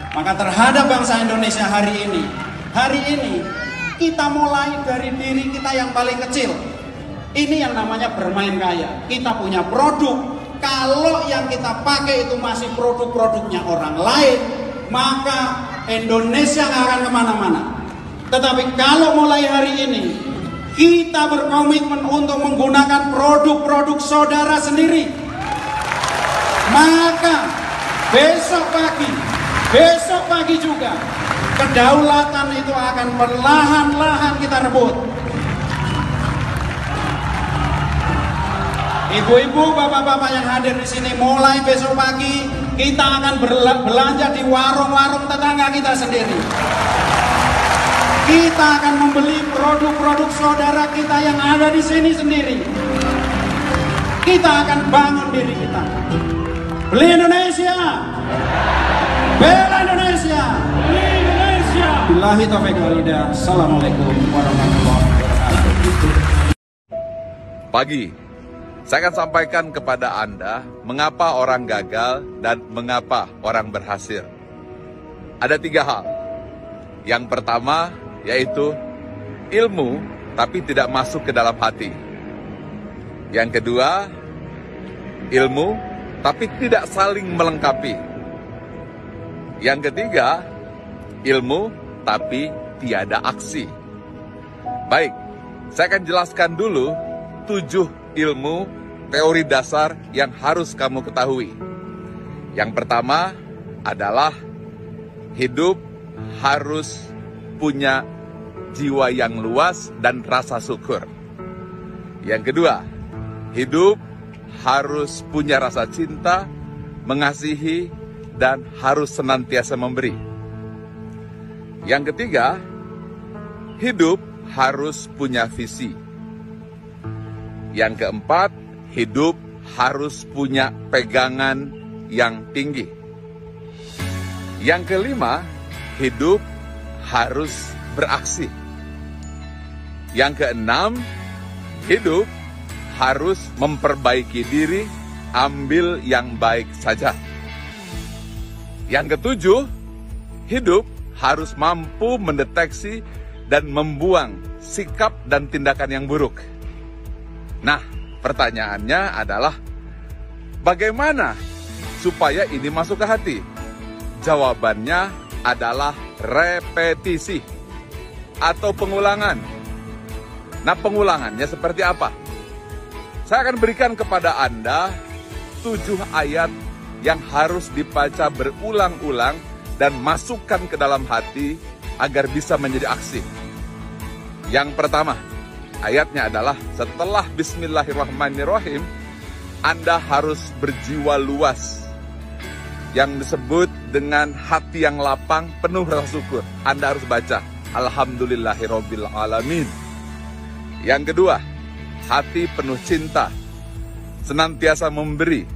Maka terhadap bangsa Indonesia hari ini kita mulai dari diri kita yang paling kecil. Ini yang namanya bermain kaya. Kita punya produk, kalau yang kita pakai itu masih produk-produknya orang lain, maka Indonesia nggak akan kemana-mana. Tetapi kalau mulai hari ini kita berkomitmen untuk menggunakan produk-produk saudara sendiri, maka besok pagi juga kedaulatan itu akan perlahan-lahan kita rebut. Ibu-ibu, bapak-bapak yang hadir di sini, mulai besok pagi kita akan belanja di warung-warung tetangga kita sendiri. Kita akan membeli produk-produk saudara kita yang ada di sini sendiri. Kita akan bangun diri kita. Beli Indonesia. Bela Indonesia. Beli Indonesia. Billahi taufiq wal hidayah. Assalamualaikum warahmatullahi wabarakatuh. Pagi, saya akan sampaikan kepada Anda mengapa orang gagal dan mengapa orang berhasil. Ada 3 hal. Yang pertama yaitu ilmu tapi tidak masuk ke dalam hati. Yang kedua, ilmu tapi tidak saling melengkapi. Yang ketiga, ilmu tapi tiada aksi. Baik, saya akan jelaskan dulu 7 ilmu teori dasar yang harus kamu ketahui. Yang pertama adalah hidup harus punya jiwa yang luas dan rasa syukur. Yang kedua, hidup harus punya rasa cinta, mengasihi, dan harus senantiasa memberi. Yang ketiga, hidup harus punya visi. Yang keempat, hidup harus punya pegangan yang tinggi. Yang kelima, hidup harus beraksi. Yang keenam, hidup harus memperbaiki diri, ambil yang baik saja. Yang ketujuh, hidup harus mampu mendeteksi dan membuang sikap dan tindakan yang buruk. Nah, pertanyaannya adalah bagaimana supaya ini masuk ke hati? Jawabannya adalah repetisi atau pengulangan. Nah, pengulangannya seperti apa? Saya akan berikan kepada Anda 7 ayat yang harus dibaca berulang-ulang dan masukkan ke dalam hati agar bisa menjadi aksi. Yang pertama, ayatnya adalah setelah Bismillahirrahmanirrahim, Anda harus berjiwa luas. Yang disebut dengan hati yang lapang, penuh rasa syukur. Anda harus baca Alhamdulillahirabbil alamin. Yang kedua, hati penuh cinta, senantiasa memberi.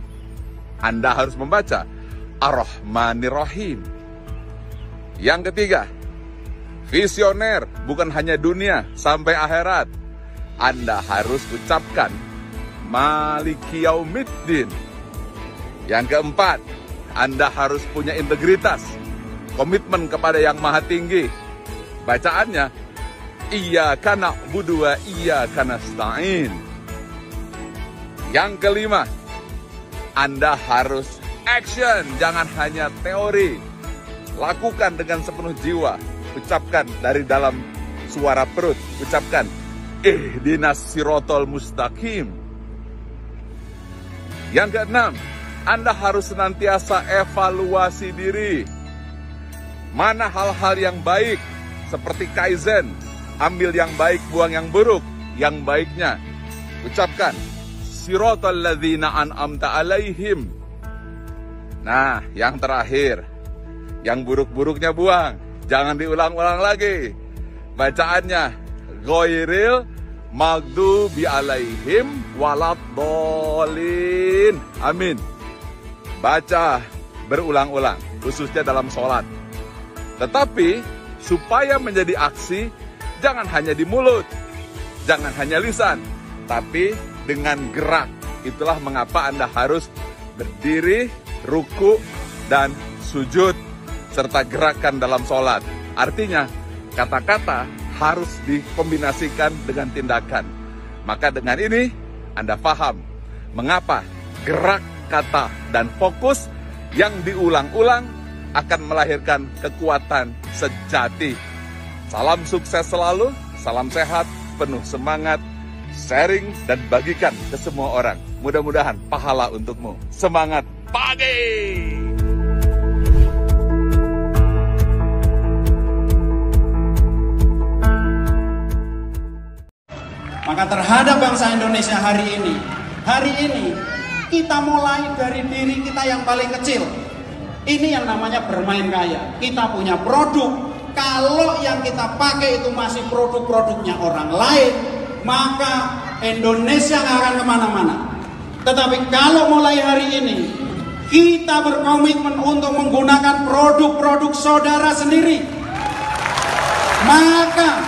Anda harus membaca Ar-Rahmanir-Rahim. Yang ketiga, visioner, bukan hanya dunia, sampai akhirat. Anda harus ucapkan Maliki Yaumiddin. Yang keempat, Anda harus punya integritas, komitmen kepada yang maha tinggi. Bacaannya, Iyyaka na'budu wa iyyaka nasta'in. Yang kelima, Anda harus action, jangan hanya teori. Lakukan dengan sepenuh jiwa. Ucapkan dari dalam suara perut. Ucapkan, Ihdinas sirotol mustaqim. Yang keenam, Anda harus senantiasa evaluasi diri. Mana hal-hal yang baik, seperti Kaizen. Ambil yang baik, buang yang buruk. Yang baiknya, ucapkan, Sirotol ladzina an'amta alaihim. Nah, yang terakhir, yang buruk-buruknya buang. Jangan diulang-ulang lagi. Bacaannya, Ghairil maghdubi alaihim waladhdallin. Amin. Baca berulang-ulang, khususnya dalam sholat. Tetapi, supaya menjadi aksi, jangan hanya di mulut, jangan hanya lisan, tapi dengan gerak. Itulah mengapa Anda harus berdiri, ruku, dan sujud serta gerakan dalam sholat. Artinya, kata-kata harus dikombinasikan dengan tindakan. Maka dengan ini, Anda paham mengapa gerak kata dan fokus yang diulang-ulang akan melahirkan kekuatan sejati. Salam sukses selalu, salam sehat, penuh semangat, sharing dan bagikan ke semua orang. Mudah-mudahan pahala untukmu. Semangat pagi! Maka terhadap bangsa Indonesia hari ini kita mulai dari diri kita yang paling kecil. Ini yang namanya bermain kaya. Kita punya produk, kalau yang kita pakai itu masih produk-produknya orang lain, maka Indonesia nggak akan kemana-mana. Tetapi kalau mulai hari ini kita berkomitmen untuk menggunakan produk-produk saudara sendiri, maka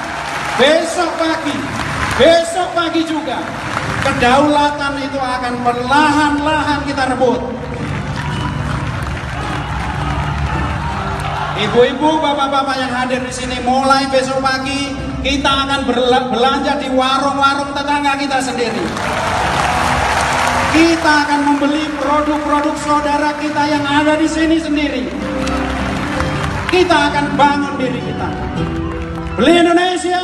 besok pagi juga kedaulatan itu akan perlahan-lahan kita rebut. Ibu-ibu, bapak-bapak yang hadir di sini, mulai besok pagi kita akan belanja di warung-warung tetangga kita sendiri. Kita akan membeli produk-produk saudara kita yang ada di sini sendiri. Kita akan bangun diri kita. Beli Indonesia.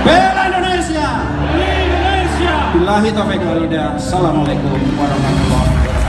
Bela Indonesia. Beli Indonesia. Billahi taufiq wal hidayah. Assalamualaikum warahmatullahi wabarakatuh.